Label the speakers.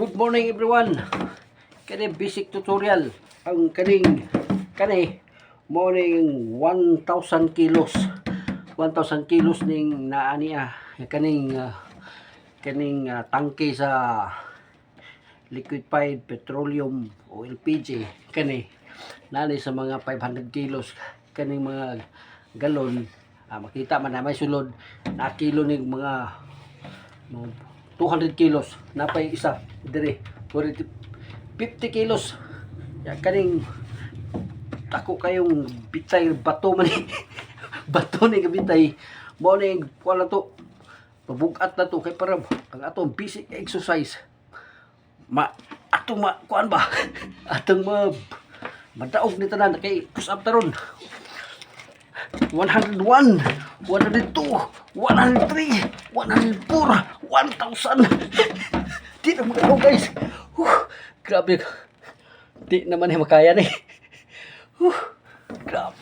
Speaker 1: Good morning everyone. Kani basic tutorial ang kani morning 1,000 kilos. 1,000 kilos ning naaniya tangke sa liquefied petroleum o LPG kani nani sa mga 500 kilos kaning mga galon. Makita man na may sulod na kilo ning mga 200 kilos napay isa dire 50 kilos ya kaning tako kayong bitay bato man bato ni bitay mo ning kuan to pabugat na to kay para ang atong basic exercise kuan ba atong madaog ni tanan kay push up taron 101, 102, 103, 104, 1,000. Di na magkakaw guys. Grabe. Di naman makaya ni. Grabe.